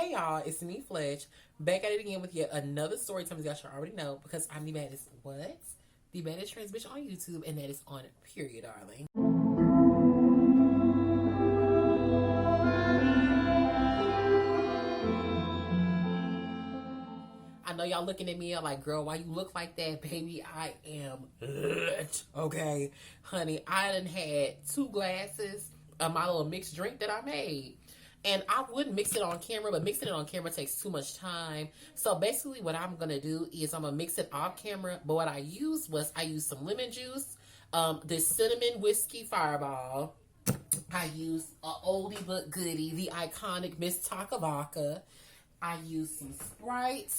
Hey y'all, it's me Fletch, back at it again with yet another story time as y'all should already know because I'm the baddest what? The baddest trans bitch on YouTube, and that is on period, darling. I know y'all looking at me like, girl, why you look like that? Baby, I am okay. Honey, I done had 2 glasses of my little mixed drink that I made. And I would mix it on camera, but mixing it on camera takes too much time. So basically what I'm going to do is I'm going to mix it off camera. But what I used was I used some lemon juice, this cinnamon whiskey fireball. I used an oldie but goodie, the iconic Miss Taka Vodka. I used some Sprite.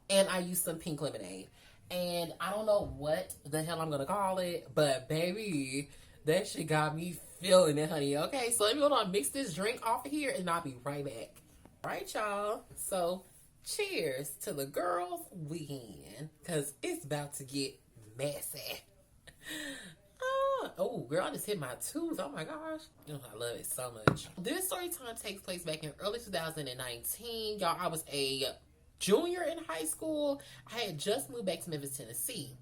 And I used some pink lemonade. And I don't know what the hell I'm going to call it. But baby, that shit got me feeling it, honey. Okay, so let me go on and mix this drink off of here and I'll be right back. All right, y'all. So cheers to the girls' weekend. Because it's about to get messy. Oh, girl, I just hit my tooth. Oh, my gosh. Oh, I love it so much. This story time takes place back in early 2019. Y'all, I was a junior in high school. I had just moved back to Memphis, Tennessee.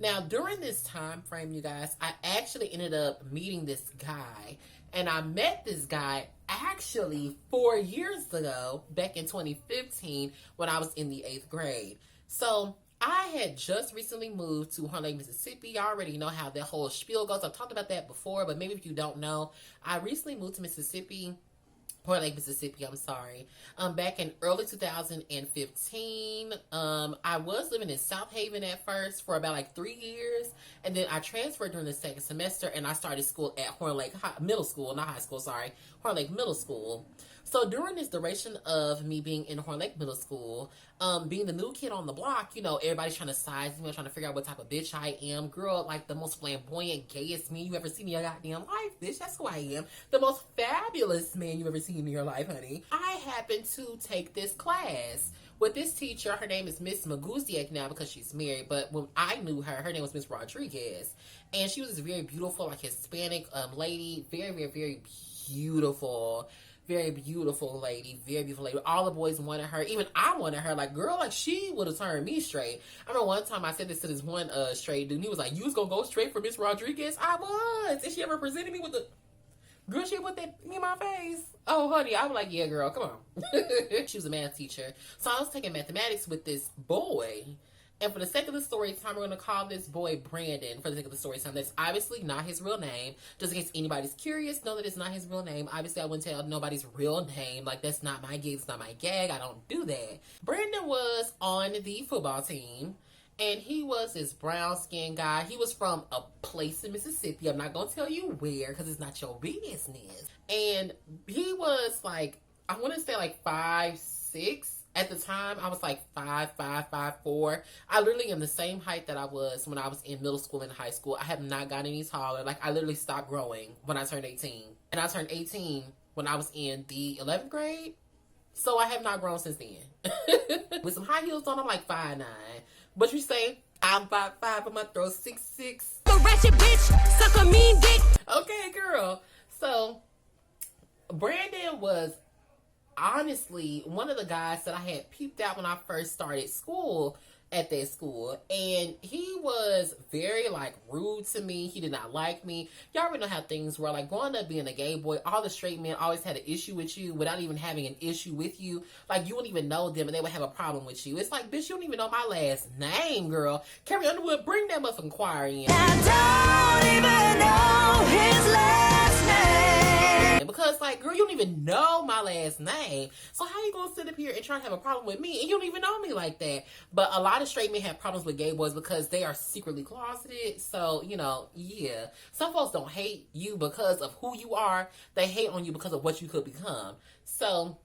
Now, during this time frame, you guys, I actually ended up meeting this guy. And I met this guy actually 4 years ago, back in 2015, when I was in the 8th grade. So I had just recently moved to Horn Lake, Mississippi. Y'all already know how that whole spiel goes. I've talked about that before, but maybe if you don't know, I recently moved to Mississippi. Horn Lake, Mississippi, I'm sorry. Back in early 2015, I was living in South Haven at first for about like 3 years. And then I transferred during the second semester and I started school at Horn Lake Middle School, not high school, sorry. Horn Lake Middle School. So during this duration of me being in Horn Lake Middle School, being the new kid on the block, you know, everybody's trying to size me, trying to figure out what type of bitch I am. Girl, like the most flamboyant, gayest man you ever seen in your goddamn life, bitch. That's who I am. The most fabulous man you ever seen in your life, honey. I happened to take this class with this teacher. Her name is Miss Maguziak now because she's married, but when I knew her, her name was Miss Rodriguez. And she was this very beautiful, like Hispanic lady. Very, very, very beautiful. Very beautiful lady, very beautiful lady. All the boys wanted her. Even I wanted her. Like, girl, like, she would have turned me straight. I remember one time I said this to this one straight dude. And he was like, you was going to go straight for Miss Rodriguez? I was. And she ever presented me with the... Girl, she put that in my face. Oh, honey. I was like, yeah, girl, come on. She was a math teacher. So I was taking mathematics with this boy. And for the sake of the story time, we're going to call this boy Brandon for the sake of the story time. That's obviously not his real name. Just in case anybody's curious, know that it's not his real name. Obviously, I wouldn't tell nobody's real name. Like, that's not my gig. It's not my gag. I don't do that. Brandon was on the football team. And he was this brown-skinned guy. He was from a place in Mississippi. I'm not going to tell you where because it's not your business. And he was like, I want to say like 5'6". At the time, I was like 5'5", 5'4". I literally am the same height that I was when I was in middle school and high school. I have not gotten any taller. Like, I literally stopped growing when I turned 18. And I turned 18 when I was in the 11th grade. So I have not grown since then. With some high heels on, I'm like 5'9". But you say, I'm 5'5", but my throat 6'6". The ratchet bitch, suck a mean dick. Okay, girl. So, Brandon was honestly one of the guys that I had peeped out when I first started school at that school. And he was very, like, rude to me. He did not like me. Y'all already know how things were. Like, growing up being a gay boy, all the straight men always had an issue with you without even having an issue with you. Like, you wouldn't even know them and they would have a problem with you. It's like, bitch, you don't even know my last name, girl. Carrie Underwood, bring that motherfucking choir in. I don't even know his last name. Because, like, girl, you don't even know my last name. So how you gonna sit up here and try to have a problem with me and you don't even know me like that? But a lot of straight men have problems with gay boys because they are secretly closeted. So, you know, yeah. Some folks don't hate you because of who you are. They hate on you because of what you could become. So,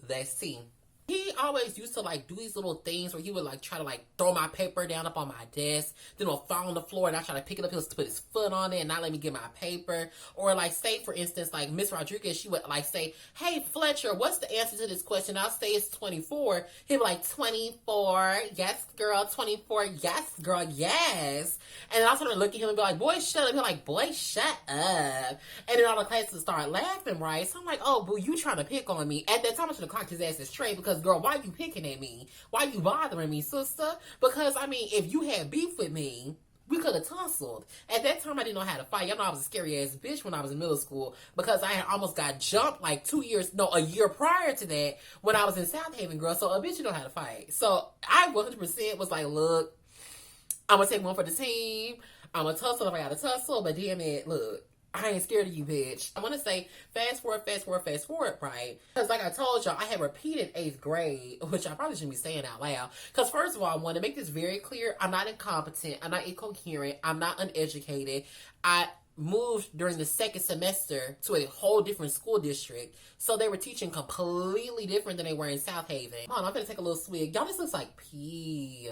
let's see. He always used to like do these little things where he would like try to like throw my paper down up on my desk, then it'll fall on the floor and I try to pick it up, he'll put his foot on it and not let me get my paper. Or like say for instance, like Miss Rodriguez, she would like say, hey Fletcher, what's the answer to this question? I'll say it's 24. He'd be like, 24, yes girl, 24, yes girl, yes. And then I'll sort of look at him and be like, boy shut up. He'll like, boy shut up. And then all the classes start laughing, right? So I'm like, oh boo, you trying to pick on me. At that time I should have clocked his ass straight, because girl, why you picking at me? Why you bothering me, sister? Because I mean, if you had beef with me, we could have tussled. At that time, I didn't know how to fight. Y'all know I was a scary ass bitch when I was in middle school, because I had almost got jumped like a year prior to that when I was in South Haven, girl. So a bitch, you know how to fight. So I 100% was like, look, I'm gonna take one for the team. I'm gonna tussle if I gotta tussle, but damn it, look, I ain't scared of you, bitch. I want to say fast forward, right? Because like I told y'all, I had repeated 8th grade, which I probably shouldn't be saying out loud. Because first of all, I want to make this very clear. I'm not incompetent. I'm not incoherent. I'm not uneducated. I moved during the 2nd semester to a whole different school district. So they were teaching completely different than they were in South Haven. Hold on, I'm going to take a little swig. Y'all, this looks like pee.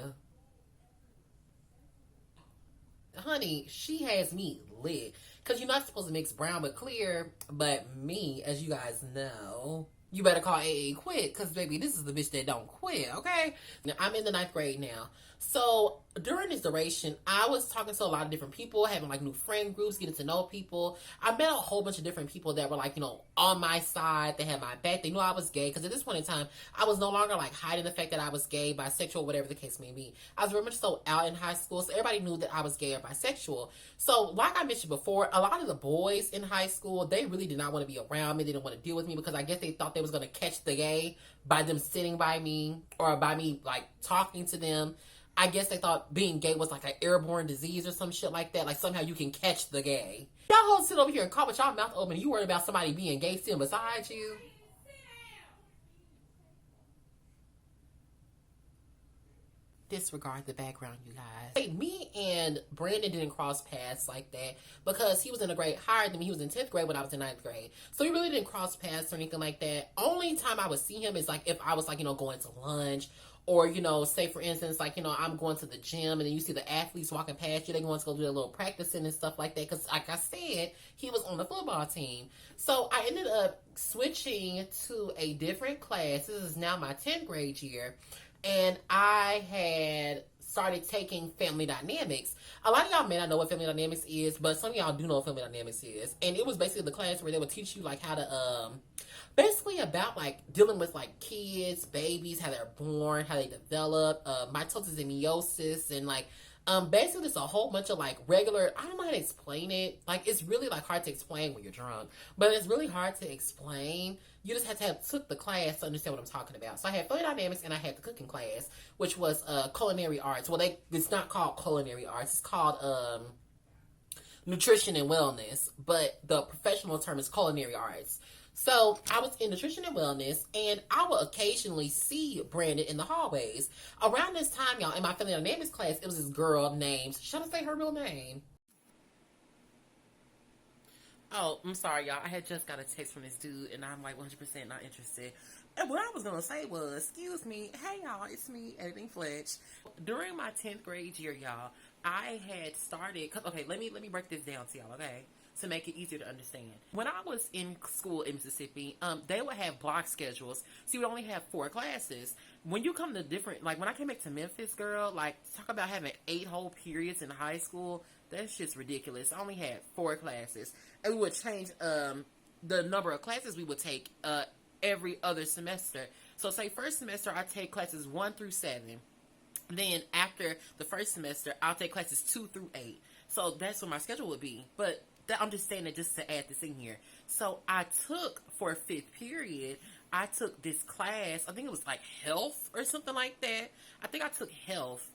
Honey, she has me lit. Because you're not supposed to mix brown with clear, but me, as you guys know, you better call AA quit, because baby, this is the bitch that don't quit, okay? Now, I'm in the 9th grade now. So during this duration, I was talking to a lot of different people, having like new friend groups, getting to know people. I met a whole bunch of different people that were like, you know, on my side. They had my back. They knew I was gay, because at this point in time, I was no longer like hiding the fact that I was gay, bisexual, whatever the case may be. I was very much so out in high school, so everybody knew that I was gay or bisexual. So like I mentioned before, a lot of the boys in high school, they really did not want to be around me. They didn't want to deal with me, because I guess they thought they was going to catch the gay by them sitting by me or by me like talking to them. I guess they thought being gay was like an airborne disease or some shit like that. Like somehow you can catch the gay. Y'all hold sit over here and call with y'all mouth open. You worried about somebody being gay sitting beside you? Disregard the background, you guys. Hey, me and Brandon didn't cross paths like that, because he was in a grade higher than me. He was in 10th grade when I was in 9th grade. So we really didn't cross paths or anything like that. Only time I would see him is like if I was like, you know, going to lunch. Or, you know, say for instance, like, you know, I'm going to the gym and then you see the athletes walking past you. They going to go do their little practicing and stuff like that. Because like I said, he was on the football team. So I ended up switching to a different class. This is now my 10th grade year. And I had started taking family dynamics. A lot of y'all may not know what family dynamics is, but some of y'all do know what family dynamics is. And it was basically the class where they would teach you like how to, basically about like dealing with like kids, babies, how they're born, how they develop, mitosis and meiosis, and like, basically it's a whole bunch of like regular, I don't know how to explain it. Like it's really like hard to explain when you're drunk, but it's really hard to explain. You just have to have took the class to understand what I'm talking about. So I had family dynamics and I had the cooking class, which was culinary arts. Well, it's not called culinary arts. It's called nutrition and wellness, but the professional term is culinary arts. So I was in nutrition and wellness, and I would occasionally see Brandon in the hallways. Around this time, y'all, in my family dynamics class, it was this girl named, should I say her real name? Oh, I'm sorry, y'all. I had just got a text from this dude, and I'm like 100% not interested. And what I was going to say was, excuse me, hey, y'all, it's me, Editing Fletch. During my 10th grade year, y'all, I had started, okay, let me break this down to y'all, okay? To make it easier to understand. When I was in school in Mississippi, they would have block schedules. So you would only have 4 classes. When you come to different, like when I came back to Memphis, girl, like talk about having 8 whole periods in high school. That's just ridiculous. I only had 4 classes. And we would change the number of classes we would take every other semester. So say first semester, I take classes 1 through 7. Then after the first semester, I'll take classes 2 through 8. So that's what my schedule would be. But I'm just saying that just to add this in here. So I took, for a 5th period, I took this class. I think it was like health or something like that. I think I took health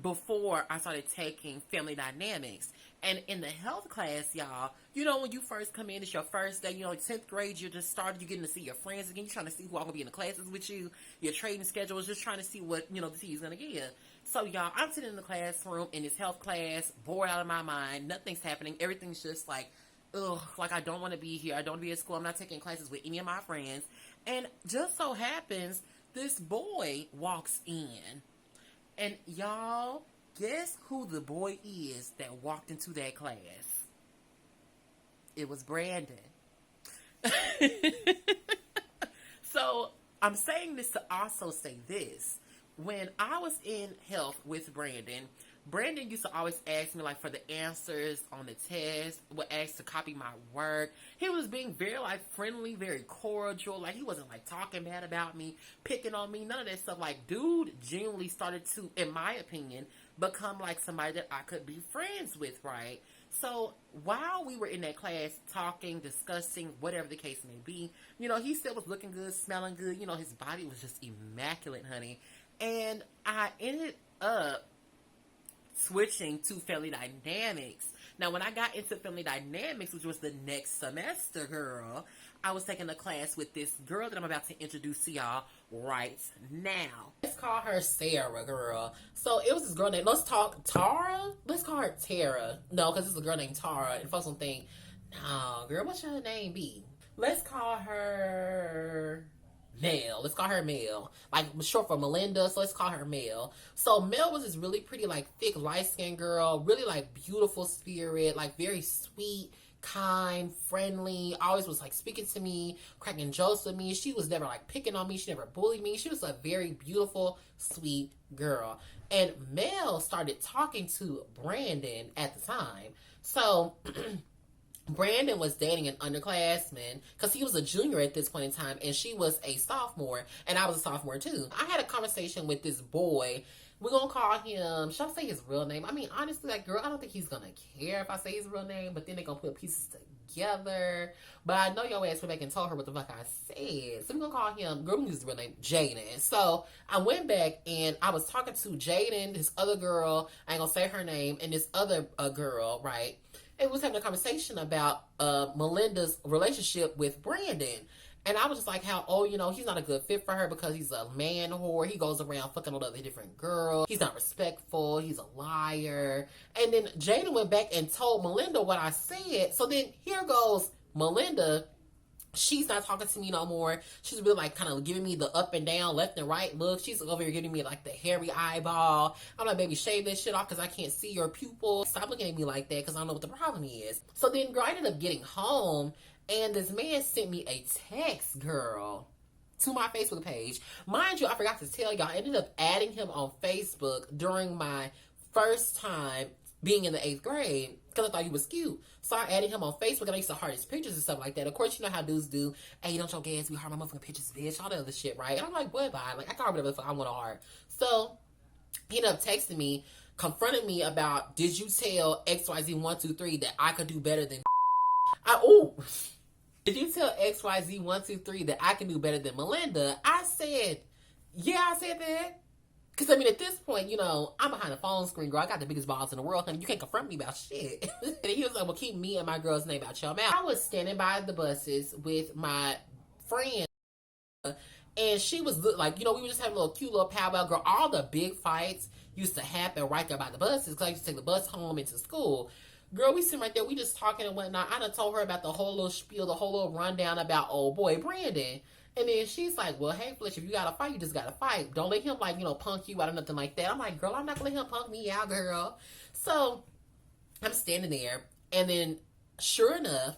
before I started taking family dynamics. And in the health class, y'all, you know, when you first come in, it's your first day, you know, 10th grade, you just started, you're getting to see your friends again, you're trying to see who all gonna be in the classes with you, your trading schedule is just trying to see what, you know, the teacher's gonna give. So, y'all, I'm sitting in the classroom in this health class, bored out of my mind, nothing's happening, everything's just like, ugh, like I don't want to be here, I don't want to be at school, I'm not taking classes with any of my friends, and just so happens, this boy walks in. And y'all, guess who the boy is that walked into that class? It was Brandon. So I'm saying this to also say this. When I was in health with Brandon, Brandon used to always ask me, like, for the answers on the test, would ask to copy my work. He was being very, like, friendly, very cordial. Like, he wasn't, like, talking bad about me, picking on me, none of that stuff. Like, dude genuinely started to, in my opinion, become, like, somebody that I could be friends with, right? So, while we were in that class talking, discussing, whatever the case may be, you know, he still was looking good, smelling good. You know, his body was just immaculate, honey. And I ended up switching to family dynamics. Now, when I got into family dynamics, which was the next semester, girl, I was taking a class with this girl that I'm about to introduce to y'all right now. Let's call her Sarah, girl. So it was this girl named, let's call her Tara. No, because it's a girl named Tara, and folks don't think, no, girl, what should her name be? Let's call her Mel. Let's call her Mel. Like, short for Melinda, so let's call her Mel. So Mel was this really pretty, like, thick, light-skinned girl, really, like, beautiful spirit, like, very sweet, kind, friendly, always was, like, speaking to me, cracking jokes with me. She was never, like, picking on me. She never bullied me. She was a very beautiful, sweet girl. And Mel started talking to Brandon at the time. So Brandon was dating an underclassman because he was a junior at this point in time, and she was a sophomore, and I was a sophomore too. I had a conversation with this boy. We're going to call him, should I say his real name? I mean, honestly, like, girl, I don't think he's going to care if I say his real name, but then they're going to put pieces together. But I know your ass went back and told her what the fuck I said. So we're going to call him, girl, we use his real name, Jaden. So I went back and I was talking to Jaden, this other girl, I ain't going to say her name, and this other girl, right? And we was having a conversation about Melinda's relationship with Brandon. And I was just like, how, oh, you know, he's not a good fit for her because he's a man whore. He goes around fucking with other different girls. He's not respectful. He's a liar. And then Jada went back and told Melinda what I said. So then here goes Melinda. She's not talking to me no more. She's really, like, kind of giving me the up and down, left and right look. She's over here giving me, like, the hairy eyeball. I'm like, baby, shave this shit off because I can't see your pupil. Stop looking at me like that because I don't know what the problem is. So then, girl, I ended up getting home, and this man sent me a text, girl, to my Facebook page. Mind you, I forgot to tell y'all, I ended up adding him on Facebook during my first time being in the 8th grade because I thought he was cute. So I added him on Facebook, and I used to heart his pictures and stuff like that. Of course, you know how dudes do. Hey, don't your gas be hard my motherfucking pictures, bitch. All that other shit, right? And I'm like, what, bye? Like, I can't remember the fuck I want to heart. So he ended up texting me, confronting me about, did you tell XYZ123 that I could do better than Did you tell XYZ123 that I can do better than Melinda? I said, yeah, I said that. Because, I mean, at this point, you know, I'm behind a phone screen, girl. I got the biggest balls in the world, honey. You can't confront me about shit. And he was like, well, keep me and my girl's name out your mouth. I was standing by the buses with my friend, and she was like, you know, we were just having a little cute little powwow, girl. All the big fights used to happen right there by the buses because I used to take the bus home into school. Girl, we sitting right there, we just talking and whatnot. I done told her about the whole little spiel, the whole little rundown about old boy Brandon. And then she's like, well, hey, Fletch, if you got to fight, you just got to fight. Don't let him, like, you know, punk you out or nothing like that. I'm like, girl, I'm not going to let him punk me out, girl. So I'm standing there. And then, sure enough,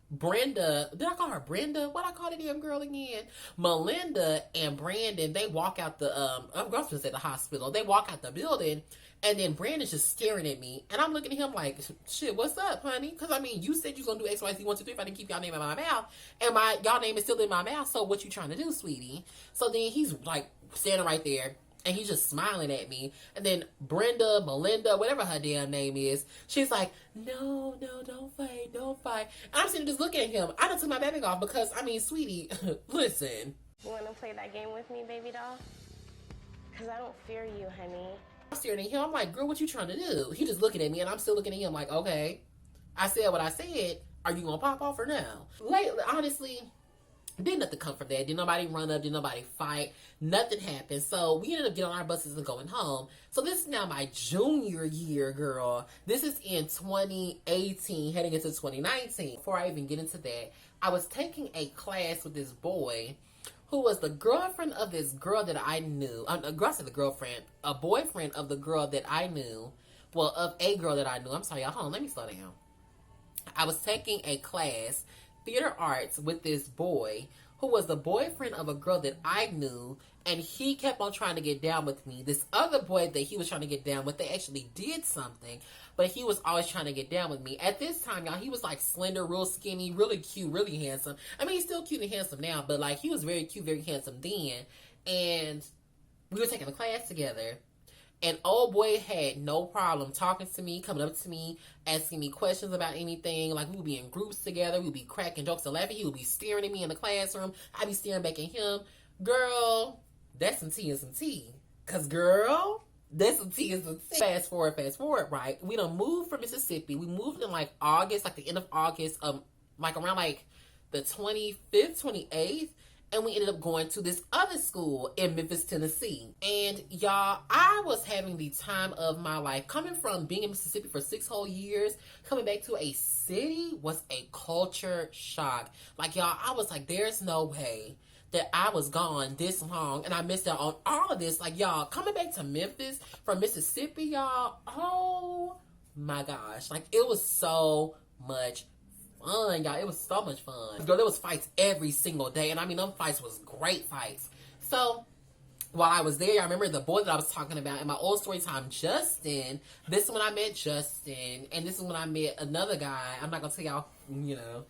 Brenda, did I call her Brenda? What I call the damn girl again? Melinda and Brandon, they walk out the, I'm going to say the hospital. They walk out the building. And then Brandon's just staring at me. And I'm looking at him like, shit, what's up, honey? Because, I mean, you said you was going to do XYZ123 if I didn't keep y'all name in my mouth. And y'all name is still in my mouth, so what you trying to do, sweetie? So then he's, like, standing right there. And he's just smiling at me. And then Brenda, Melinda, whatever her damn name is, she's like, no, don't fight, don't fight. And I'm sitting just looking at him. I done took my baby off because, I mean, sweetie, listen. You want to play that game with me, baby doll? Because I don't fear you, honey. I'm staring at him. I'm like, girl, what you trying to do? He just looking at me, and I'm still looking at him like, okay. I said what I said. Are you going to pop off or no? Lately, honestly, didn't nothing come from that. Did nobody run up? Did nobody fight? Nothing happened. So we ended up getting on our buses and going home. So this is now my junior year, girl. This is in 2018, heading into 2019. Before I even get into that, I was taking a class with this boy. who was the girlfriend of this girl that I knew. A girl, I said the girlfriend, a boyfriend of the girl that I knew. Well, of a girl that I knew. I'm sorry, y'all. Hold on, let me slow down. I was taking a class, theater arts, with this boy who was the boyfriend of a girl that I knew, and he kept on trying to get down with me. This other boy that he was trying to get down with, they actually did something, but he was always trying to get down with me. At this time, y'all, he was like slender, real skinny, really cute, really handsome. I mean, he's still cute and handsome now, but like he was very cute, very handsome then. And we were taking a class together. And old boy had no problem talking to me, coming up to me, asking me questions about anything. Like, we would be in groups together. We would be cracking jokes and laughing. He would be staring at me in the classroom. I'd be staring back at him. Girl, that's some tea and some tea. Because, girl, that's some tea and some tea. Fast forward, right? We done moved from Mississippi. We moved in, like, August, like the end of August, like around, like, the 25th, 28th. And we ended up going to this other school in Memphis, Tennessee. And y'all, I was having the time of my life. Coming from being in Mississippi for 6 whole years, coming back to a city was a culture shock. Like, y'all, I was like, there's no way that I was gone this long and I missed out on all of this. Like, y'all, coming back to Memphis from Mississippi, y'all, oh my gosh. Like, it was so much fun, y'all. It was so much fun. Girl, there was fights every single day. And I mean, them fights was great fights. So, while I was there, I remember the boy that I was talking about in my old story time, Justin. This is when I met Justin. And this is when I met another guy. I'm not going to tell y'all, you know.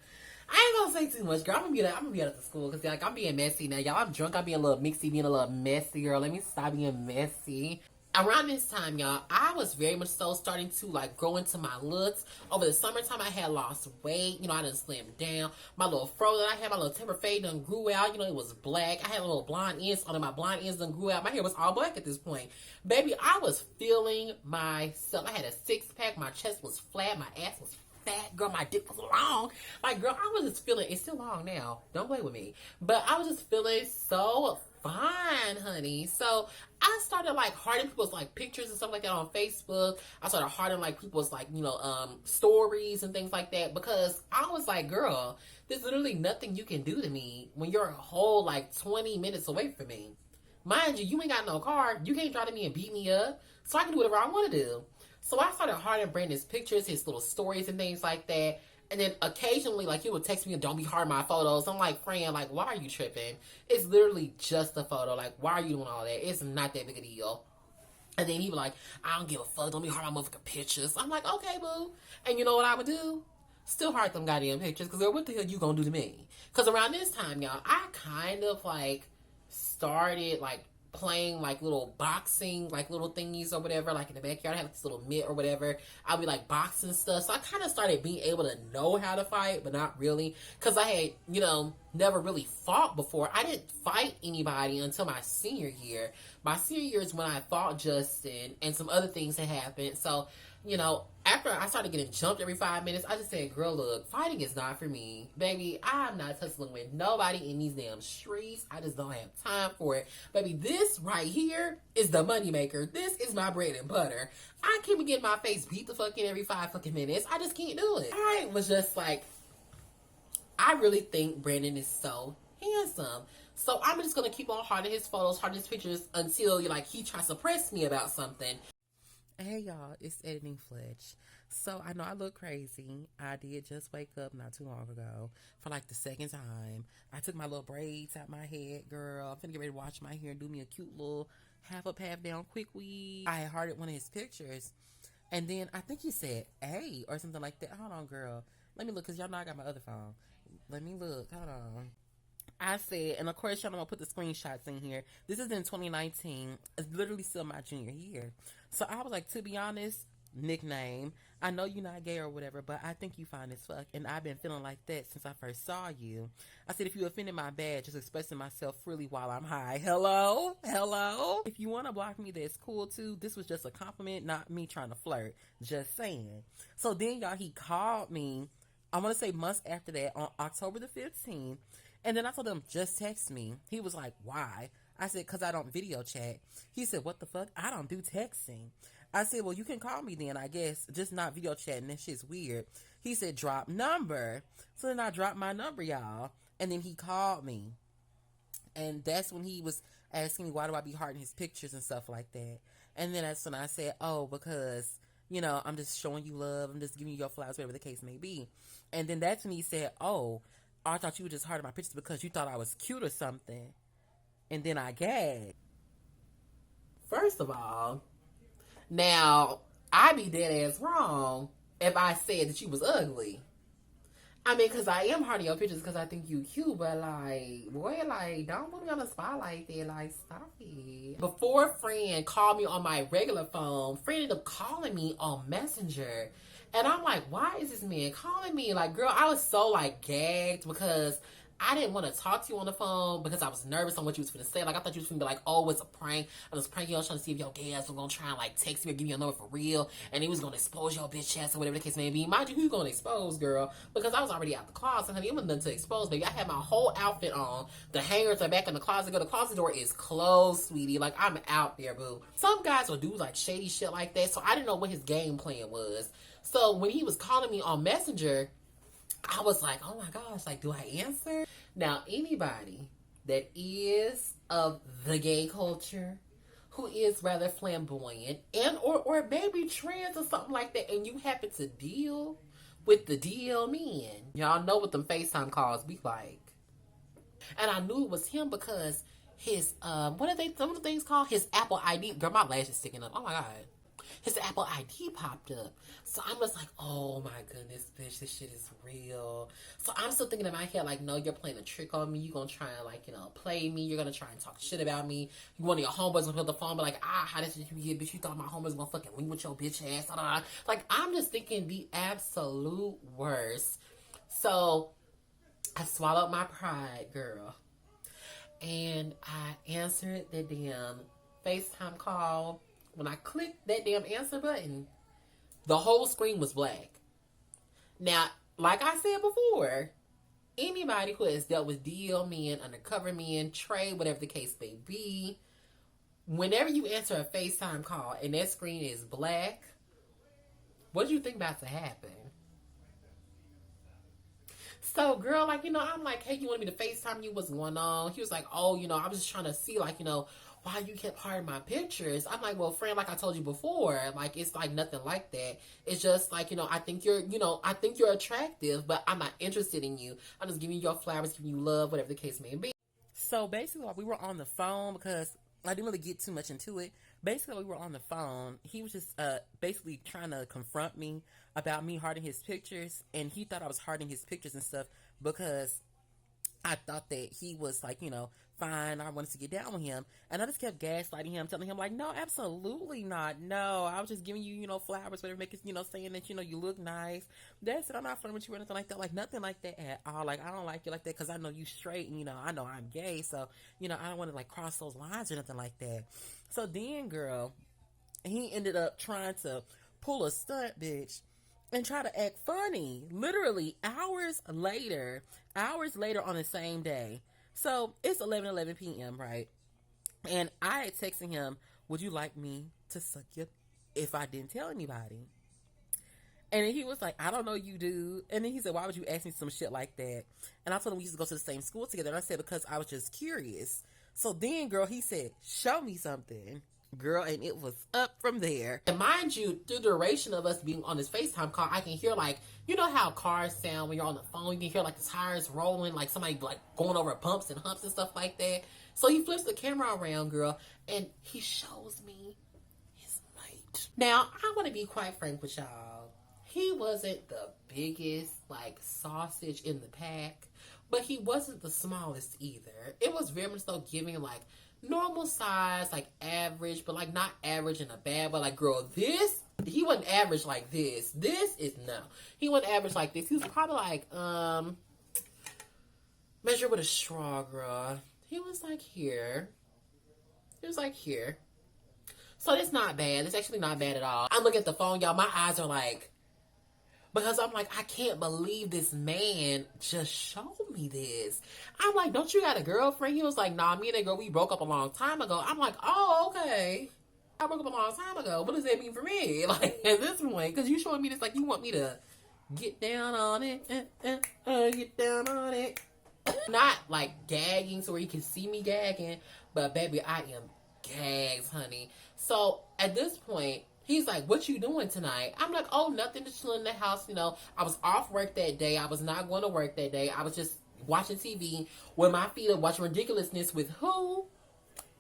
I ain't going to say too much, girl. I'm going to be out of the school. Because, like, I'm being messy now. Y'all, I'm drunk. I'm being a little mixy, being a little messy, girl. Let me stop being messy. Around this time, y'all, I was very much so starting to, like, grow into my looks. Over the summertime, I had lost weight. You know, I done slimmed down. My little fro that I had, my little temper fade done grew out. You know, it was black. I had a little blonde ends on it. My blonde ends done grew out. My hair was all black at this point. Baby, I was feeling myself. I had a six-pack. My chest was flat. My ass was fat. Girl, my dick was long. Like, girl, I was just feeling, it's still long now. Don't play with me. But I was just feeling so fine, honey. So I started like hearting people's like pictures and stuff like that on Facebook. I started hearting like people's like, you know, stories and things like that, because I was like, girl, there's literally nothing you can do to me when you're a whole like 20 minutes away from me. Mind you, you ain't got no car. You can't drive to me and beat me up. So I can do whatever I want to do. So I started hearting Brandon's pictures, his little stories and things like that. And then occasionally, like, he would text me and don't be hard my photos. I'm like, friend, like, why are you tripping? It's literally just a photo. Like, why are you doing all that? It's not that big a deal. And then he was like, I don't give a fuck. Don't be hard my motherfucking pictures. I'm like, okay, boo. And you know what I would do? Still heart them goddamn pictures. Because what the hell you gonna do to me? Because around this time, y'all, I kind of, like, started, like, playing like little boxing like little thingies or whatever, like in the backyard. I had like, this little mitt or whatever. I'll be like boxing stuff. So I kind of started being able to know how to fight, but not really, because I had, you know, never really fought before. I didn't fight anybody until my senior year. My senior year is when I fought Justin, and some other things had happened. So, you know, after I started getting jumped every 5 minutes, I just said, girl, look, fighting is not for me. Baby, I'm not tussling with nobody in these damn streets. I just don't have time for it. Baby, this right here is the moneymaker. This is my bread and butter. I can't be getting my face beat the fuck in every 5 fucking minutes. I just can't do it. I was just like, I really think Brandon is so handsome. So I'm just going to keep on hearting his photos, hearting his pictures until, like, he tries to press me about something. Hey y'all, it's Editing Fletch. So I know I look crazy. I did just wake up not too long ago for like the second time. I took my little braids out my head, girl. I'm finna get ready to wash my hair and do me a cute little half up, half down quick weave. I hearted one of his pictures, and then I think he said A or something like that. Hold on, girl. Let me look, because y'all know I got my other phone. Let me look. Hold on. I said, and of course, y'all know I'm going to put the screenshots in here. This is in 2019. It's literally still my junior year. So I was like, to be honest, nickname, I know you're not gay or whatever, but I think you fine as fuck. And I've been feeling like that since I first saw you. I said, if you offended my bad, just expressing myself freely while I'm high. Hello? Hello? If you want to block me, that's cool too. This was just a compliment, not me trying to flirt. Just saying. So then, y'all, he called me, I want to say months after that, on October the 15th. And then I told him, just text me. He was like, why? I said, because I don't video chat. He said, what the fuck? I don't do texting. I said, well, you can call me then, I guess. Just not video chatting. That shit's weird. He said, drop number. So then I dropped my number, y'all. And then he called me. And that's when he was asking me, why do I be hearting his pictures and stuff like that. And then that's when I said, oh, because, I'm just showing you love. I'm just giving you your flowers, whatever the case may be. And then that's when he said, oh, I thought you were just hearting my pictures because you thought I was cute or something. And then I gagged. First of all, now, I be dead ass wrong if I said that you was ugly. I mean, because I am hearting your pictures because I think you cute, but boy, don't put me on the spot like that. Stop it. Before friend called me on my regular phone, friend ended up calling me on Messenger. And I'm like, why is this man calling me? Girl, I was so, gagged because I didn't want to talk to you on the phone because I was nervous on what you was going to say. I thought you was going to be like, oh, it's a prank. I was pranking you. I was trying to see if your gay ass was going to try and, text me or give me your number for real. And he was going to expose your bitch ass or whatever the case may be. Mind you, who you going to expose, girl? Because I was already out the closet. Honey, it wasn't nothing to expose, baby. I had my whole outfit on. The hangers are back in the closet. Girl, the closet door is closed, sweetie. I'm out there, boo. Some guys will do, shady shit like that. So I didn't know what his game plan was. So when he was calling me on Messenger, I was like, oh my gosh, do I answer? Now, anybody that is of the gay culture, who is rather flamboyant, and or maybe trans or something like that, and you happen to deal with the DL men, y'all know what them FaceTime calls be like. And I knew it was him because his, what are some of the things called? His Apple ID. Girl, my lash is sticking up. Oh my God. His Apple ID popped up. So I'm just like, oh my goodness, bitch, this shit is real. So I'm still thinking in my head, no, you're playing a trick on me. You're going to try and, play me. You're going to try and talk shit about me. One of your homeboys going to put the phone, but how did you get, bitch? You thought my homeboys going to fucking link with your bitch ass. I'm just thinking the absolute worst. So I swallowed my pride, girl. And I answered the damn FaceTime call. When I clicked that damn answer button, the whole screen was black. Now, like I said before, anybody who has dealt with DL men, undercover men, trade, whatever the case may be, whenever you answer a FaceTime call and that screen is black, what do you think about to happen? So, girl, I'm like, hey, you want me to FaceTime you? What's going on? He was like, oh, I was just trying to see, why you kept hearting my pictures. I'm like, well, friend, like I told you before, it's nothing like that. It's just I think you're attractive, but I'm not interested in you. I'm just giving you your flowers, giving you love, whatever the case may be. So basically, while we were on the phone, because I didn't really get too much into it, basically we were on the phone, he was just basically trying to confront me about me hearting his pictures, and he thought I was hearting his pictures and stuff because I thought that he was fine. I wanted to get down with him, and I just kept gaslighting him, telling him no, absolutely not. No, I was just giving you, flowers, whatever, make it, saying that you look nice. That's it. I'm not flirting with you or anything like that. Nothing like that at all. I don't like you like that because I know you straight, and I know I'm gay, so I don't want to cross those lines or nothing like that. So then, girl, he ended up trying to pull a stunt, bitch, and try to act funny. Literally hours later on the same day. So it's 11:11 p.m., right? And I had texted him, would you like me to suck you if I didn't tell anybody? And then he was like, I don't know you, dude. And then he said, why would you ask me some shit like that? And I told him we used to go to the same school together. And I said, because I was just curious. So then, girl, he said, show me something. Girl, and it was up from there. And mind you, through the duration of us being on this FaceTime call, I can hear how cars sound when you're on the phone. You can hear the tires rolling, somebody going over bumps and humps and stuff like that. So he flips the camera around, girl, and he shows me his mate. Now, I want to be quite frank with y'all. He wasn't the biggest sausage in the pack, but he wasn't the smallest either. It was very much so giving normal size, average, but not average in a bad way. Girl, he wasn't average like this. He wasn't average like this. He was probably measure with a straw, girl. He was here. Here. So it's not bad. It's actually not bad at all. I'm looking at the phone, y'all. My eyes are because I'm I can't believe this man just showed me this. I'm like, don't you got a girlfriend? He was like, nah, me and that girl, we broke up a long time ago. I'm like, oh, okay. I broke up a long time ago. What does that mean for me? At this point, because you showing me this, you want me to get down on it, get down on it. Not like gagging so where you can see me gagging, but baby, I am gags, honey. So at this point, he's like, what you doing tonight? I'm like, oh, nothing, just chilling in the house. You know, I was off work that day. I was not going to work that day. I was just watching TV with my feet up, watching ridiculousness with who?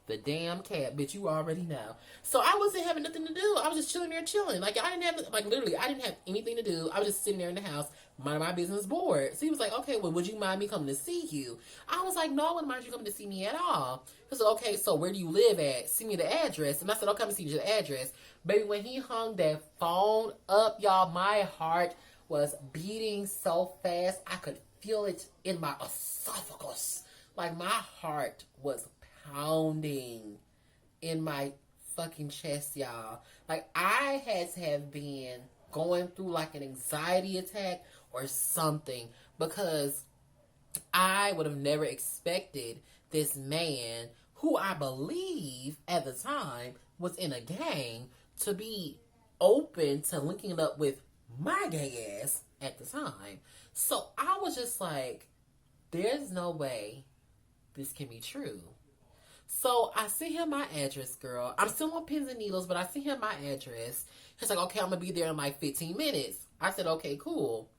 The damn cat, bitch, you already know. So I wasn't having nothing to do. I was just chilling there chilling. Like, I didn't have, like, literally, I didn't have anything to do. I was just sitting there in the house, minding my business, bored. So he was like, okay, well, would you mind me coming to see you? I was like, no, I wouldn't mind you coming to see me at all. He said, okay, so where do you live at? Send me the address. And I said, okay, I'm going to see you the address. Baby, when he hung that phone up, y'all, my heart was beating so fast, I could feel it in my esophagus. Like, my heart was pounding in my fucking chest, y'all. Like, I had to have been going through like an anxiety attack or something, because I would have never expected this man, who I believe at the time was in a gang, to be open to linking up with my gay ass at the time. So I was just like, there's no way this can be true. So I sent him my address, girl. I'm still on pins and needles, but I sent him my address. He's like, okay, I'm going to be there in like 15 minutes. I said, okay, cool.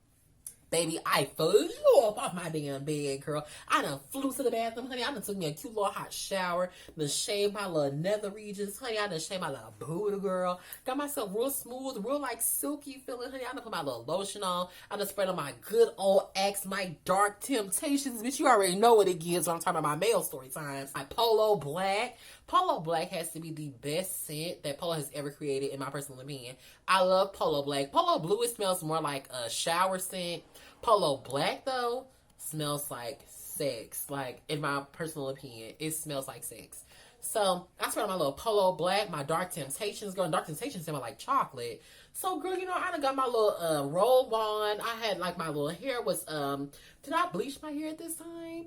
Baby, I flew up off my damn bed, girl. I done flew to the bathroom, honey. I done took me a cute little hot shower. Done shaved my little nether regions, honey. I done shaved my little booty, girl. Got myself real smooth, real like silky feeling, honey. I done put my little lotion on. I done spread on my good old Axe, my Dark Temptations. Bitch, you already know what it gives when I'm talking about my male story times. My Polo Black. Polo Black has to be the best scent that Polo has ever created, in my personal opinion. I love Polo Black. Polo Blue, it smells more like a shower scent. Polo Black, though, smells like sex. Like, in my personal opinion, it smells like sex. So, I spread my little Polo Black, my Dark Temptations. Girl, Dark Temptations smell like chocolate. So, girl, you know, I done got my little robe on. I had, like, my little hair was, did I bleach my hair at this time?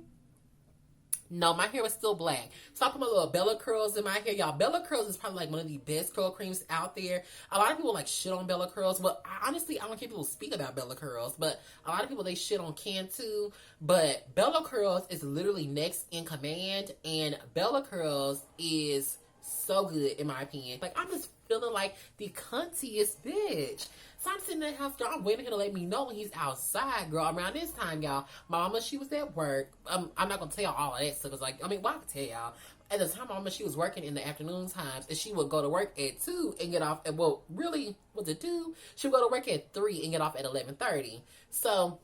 No, my hair was still black. So I put my little Bella Curls in my hair. Y'all, Bella Curls is probably like one of the best curl creams out there. A lot of people like shit on Bella Curls. But honestly, I don't hear people speak about Bella Curls. But a lot of people, they shit on Cantu. But Bella Curls is literally next in command. And Bella Curls is so good, in my opinion. Like, I'm just feeling like the cuntiest bitch. So I'm sitting in the house, y'all. I'm waiting for him to let me know when he's outside, girl. Around this time, y'all, my mama, she was at work. I'm not gonna tell y'all all of that stuff. Cause like, I mean, well, I can tell y'all. At the time, my mama, she was working in the afternoon times, and she would go to work at 2 and get off at, well, really, was it 2? She would go to work at 3 and get off at 11:30. So,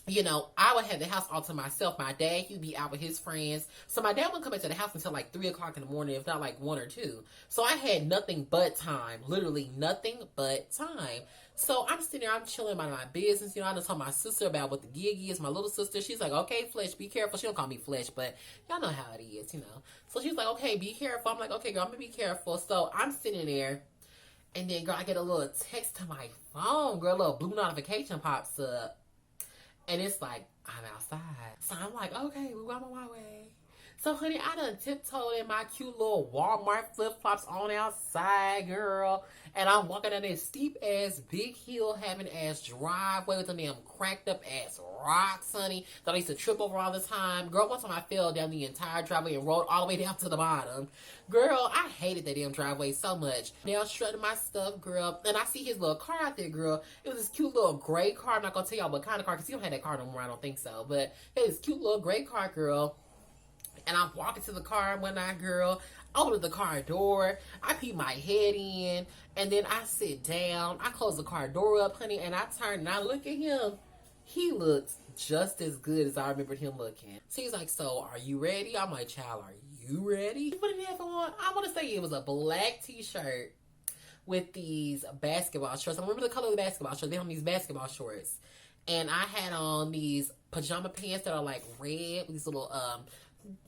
you know, I would have the house all to myself. My dad, he'd be out with his friends. So my dad wouldn't come back to the house until like 3 o'clock in the morning, if not like 1 or 2. So I had nothing but time. Literally nothing but time. So I'm sitting there, I'm chilling about my business. You know, I just told my sister about what the gig is. My little sister, she's like, okay, Flesh, be careful. She don't call me Flesh, but y'all know how it is, you know. So she's like, okay, be careful. I'm like, okay, girl, I'm going to be careful. So I'm sitting there. And then, girl, I get a little text to my phone. Girl, a little blue notification pops up. And it's like, I'm outside. So I'm like, okay, well, I'm on my way. So, honey, I done tiptoed in my cute little Walmart flip-flops on outside, girl. And I'm walking down this steep-ass, big hill, having-ass driveway with them damn cracked-up-ass rocks, honey, that I used to trip over all the time. Girl, one time I fell down the entire driveway and rolled all the way down to the bottom. Girl, I hated that damn driveway so much. Now, strutting my stuff, girl. And I see his little car out there, girl. It was this cute little gray car. I'm not going to tell y'all what kind of car, because he don't have that car no more. I don't think so. But it was this cute little gray car, girl. And I'm walking to the car one night, girl. Open the car door. I peep my head in. And then I sit down. I close the car door up, honey. And I turn and I look at him. He looks just as good as I remembered him looking. So he's like, so are you ready? I'm like, child, are you ready? What did he have on? I want to say it was a black t-shirt with these basketball shorts. I remember the color of the basketball shorts. They have these basketball shorts. And I had on these pajama pants that are like red. These little,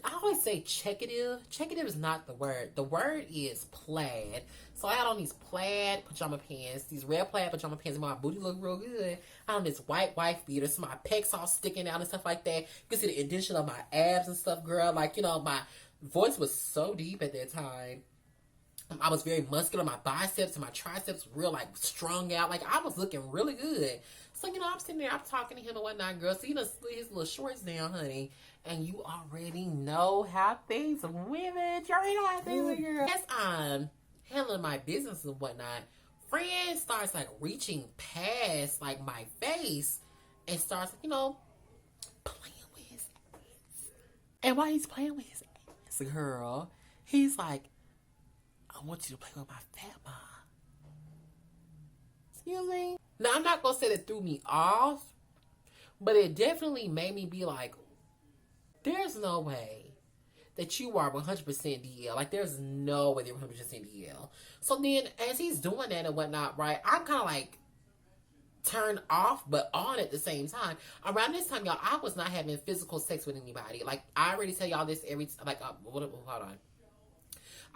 I always say checkative. Checkative is not the word. The word is plaid. So I had on these plaid pajama pants, these red plaid pajama pants, and my booty looked real good. I had on this white wife beater, so my pecs all sticking out and stuff like that. You can see the indentation of my abs and stuff, girl. Like, you know, my voice was so deep at that time. I was very muscular. My biceps and my triceps were real like strung out. Like I was looking really good. So, I'm sitting there, I'm talking to him and whatnot, girl. So, slid his little shorts down, honey. And you already know how things with women. You already know how things with girls. As I'm handling my business and whatnot, friend starts like reaching past like my face and starts, playing with his ass. And while he's playing with his ass, girl, he's like, I want you to play with my fat mom. Excuse me? Now, I'm not going to say that threw me off, but it definitely made me be like, there's no way that you are 100% DL. Like, there's no way they're 100% DL. So then, as he's doing that and whatnot, right, I'm kind of like turned off, but on at the same time. Around this time, y'all, I was not having physical sex with anybody. Like, I already tell y'all this every, like, hold on.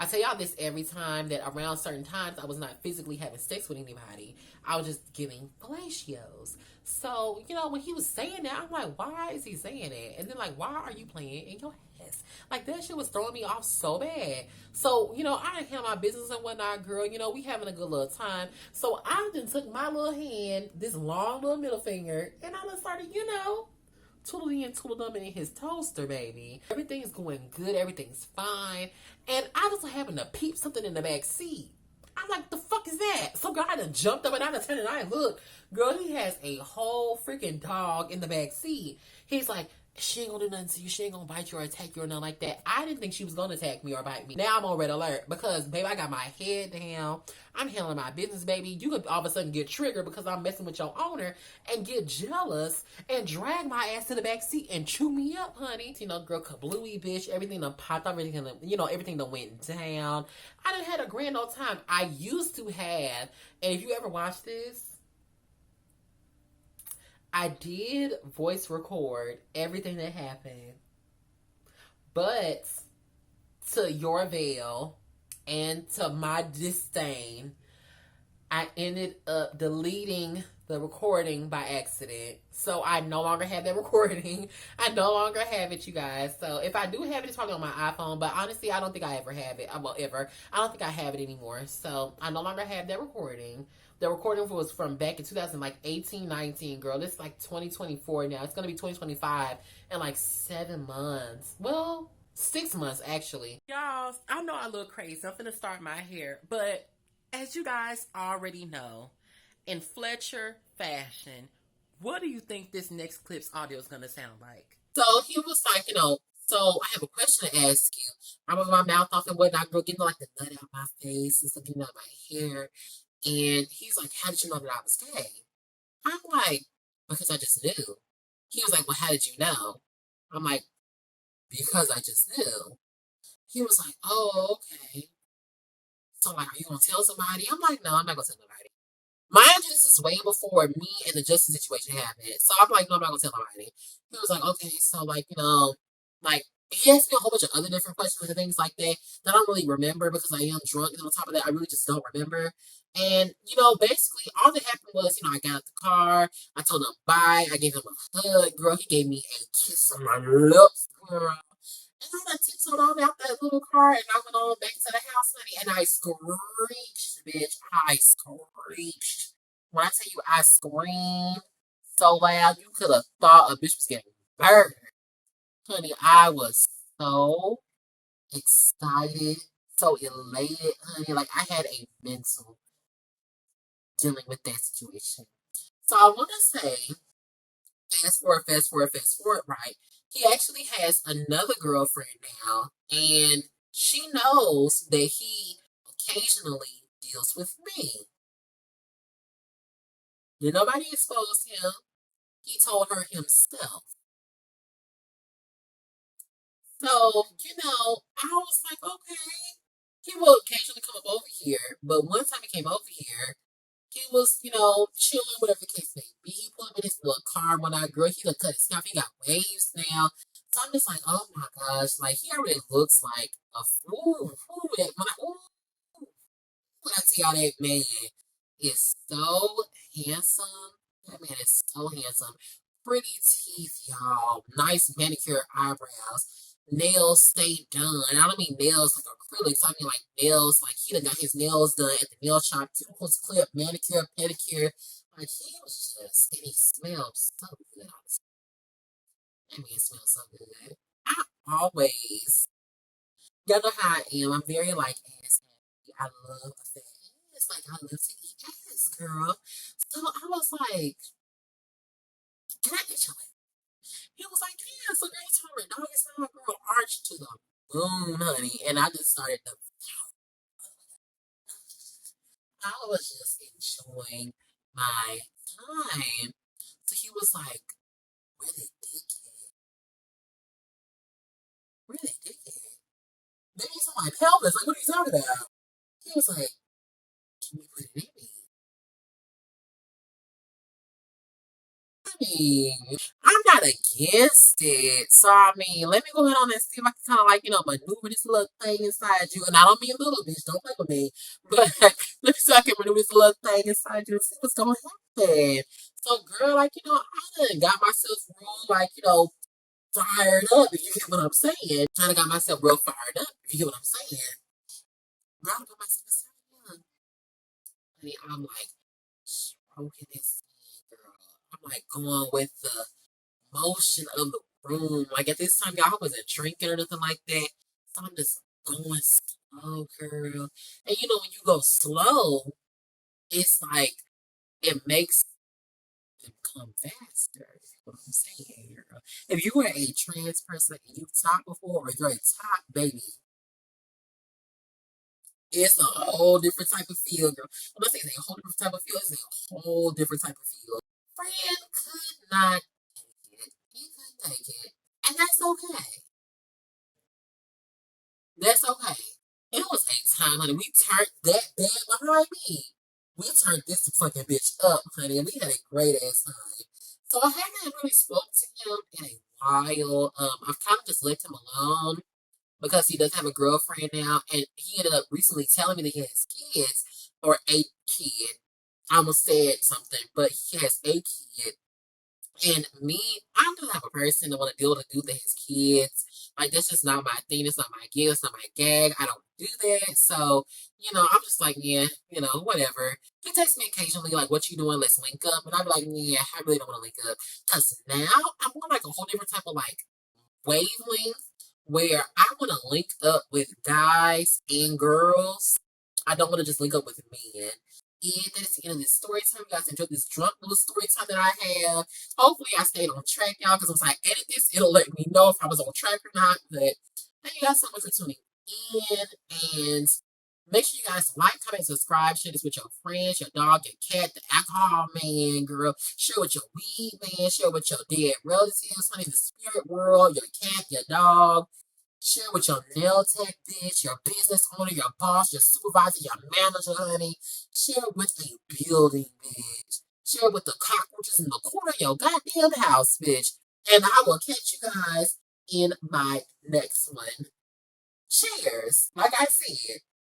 I tell y'all this every time that around certain times I was not physically having sex with anybody. I was just giving fellatios. So, when he was saying that, I'm like, why is he saying that? And then, like, why are you playing in your ass? Like, that shit was throwing me off so bad. So, I handle my business and whatnot, girl. We having a good little time. So, I then took my little hand, this long little middle finger, and I just started, tootling and tootling in his toaster, baby. Everything's going good. Everything's fine. And I just happened to peep something in the back seat. I'm like, the fuck is that? So girl, I done jumped up and I done turned and I looked. Girl, he has a whole freaking dog in the back seat. He's like, she ain't gonna do nothing to you. She ain't gonna bite you or attack you or nothing like that. I didn't think she was gonna attack me or bite me. Now I'm on red alert because, baby, I got my head down. I'm handling my business, baby. You could all of a sudden get triggered because I'm messing with your owner and get jealous and drag my ass to the back seat and chew me up, honey. Girl, kablooey, bitch. Everything done popped off. Everything done went down. I done had a grand old time. I used to have, and if you ever watch this, I did voice record everything that happened, but to your veil and to my disdain, I ended up deleting the recording by accident. So I no longer have that recording. I no longer have it, you guys. So if I do have it, it's probably on my iPhone. But honestly, I don't think I ever have it. I don't think I have it anymore. So I no longer have that recording. The recording was from back in 2018, 19, girl. It's like 2024 now. It's going to be 2025 in like 7 months. Well, 6 months, actually. Y'all, I know I look crazy. I'm going to start my hair. But as you guys already know, in Fletcher fashion, what do you think this next clip's audio is going to sound like? So he was like, so I have a question to ask you. I'm with my mouth off and whatnot, girl, getting like the nut out of my face and stuff, getting out of my hair. And he's like, how did you know that I was gay? I'm like, because I just knew. He was like, well, how did you know? I'm like, because I just knew. He was like, oh, okay. So, like, are you going to tell somebody? I'm like, no, I'm not going to tell nobody. Mind you, this is way before me and the justice situation happened. So I'm like, no, I'm not going to tell nobody. He was like, okay, so, like, like, he asked me a whole bunch of other different questions and things like that I don't really remember because I am drunk. And on top of that, I really just don't remember. And, basically, all that happened was, I got out the car. I told him bye. I gave him a hug. Girl, he gave me a kiss on my lips, girl. And I tiptoed on out that little car and I went on back to the house, honey. And I screeched, bitch. I screeched. When I tell you I screamed so loud, you could have thought a bitch was getting murdered. Honey, I was so excited, so elated, honey. Like, I had a mental dealing with that situation. So I want to say, fast forward, right? He actually has another girlfriend now, and she knows that he occasionally deals with me. Did nobody expose him? He told her himself. So, I was like, okay. He will occasionally come up over here, but one time he came over here, he was, chilling, whatever the case may be. He put up in his little car when I girl, he done cut his scalp. He got waves now. So I'm just like, oh my gosh, like he already looks like a fool. When I tell y'all that man is so handsome. That man is so handsome. Pretty teeth, y'all. Nice manicure eyebrows. nails stay done. I don't mean nails like acrylics. I mean like nails, like he done got his nails done at the nail shop, cuticles clipped, manicure, pedicure. Like he was just, and he smelled so good. I mean, it smells so good. I always, y'all know how I am. I'm very like ass happy. I love a fat ass. Like I love to eat ass, girl. So I was like, can I get your ass? He was like, yeah, so girl, he told me, dog, it's not girl, arch to the moon, honey. And I just started to, I was just enjoying my time. So he was like, where the dick at? Where the dick at? Maybe it's on my pelvis. Like, what are you talking about? He was like, can you put it in me? I mean, I'm not against it. So, I mean, let me go ahead on and see if I can kind of like, maneuver this little thing inside you. And I don't mean little bitch, don't play with me. But let me see if I can maneuver this little thing inside you and see what's going to happen. So, girl, like, I done got myself real, like, fired up, if you get what I'm saying. Trying to got myself real fired up, if you get what I'm saying. Girl, I got myself inside. Honey, I'm like, stroking this thing, girl. I'm like going with the motion of the room. Like at this time, y'all, I wasn't drinking or nothing like that. So I'm just going slow, girl. And when you go slow, it's like it makes them come faster. Is what I'm saying, girl. If you were a trans person and you top before, or you're a top baby, it's a whole different type of feel, girl. I'm not saying it's a whole different type of feel, it's a whole different type of feel. Friend could not take it. He couldn't take it. And that's okay. That's okay. It was a time, honey. We turned that bad behind me. We turned this fucking bitch up, honey, and we had a great ass time. So I haven't really spoke to him in a while. I've kind of just left him alone because he does have a girlfriend now, and he ended up recently telling me that he has kids or a kid. I almost said something, but he has a kid. And me, I'm the type of person that want to deal with a dude that has kids. Like, that's just not my thing. It's not my gig. It's not my gag. I don't do that. So, I'm just like, yeah, whatever. He texts me occasionally, like, what you doing? Let's link up. And I'm like, yeah, I really don't want to link up. Because now I'm on, like, a whole different type of, like, wavelength where I want to link up with guys and girls. I don't want to just link up with men. And that is the end of this story time. You guys enjoyed this drunk little story time that I have. Hopefully, I stayed on track, y'all, because once I edit this, it'll let me know if I was on track or not. But thank you guys so much for tuning in. And make sure you guys like, comment, subscribe, share this with your friends, your dog, your cat, the alcohol man, girl. Share with your weed man, share with your dead relatives, honey, the spirit world, your cat, your dog. Share with your nail tech bitch, your business owner, your boss, your supervisor, your manager, honey. Share with a building bitch. Share with the cockroaches in the corner of your goddamn house, bitch. And I will catch you guys in my next one. Cheers. Like I said.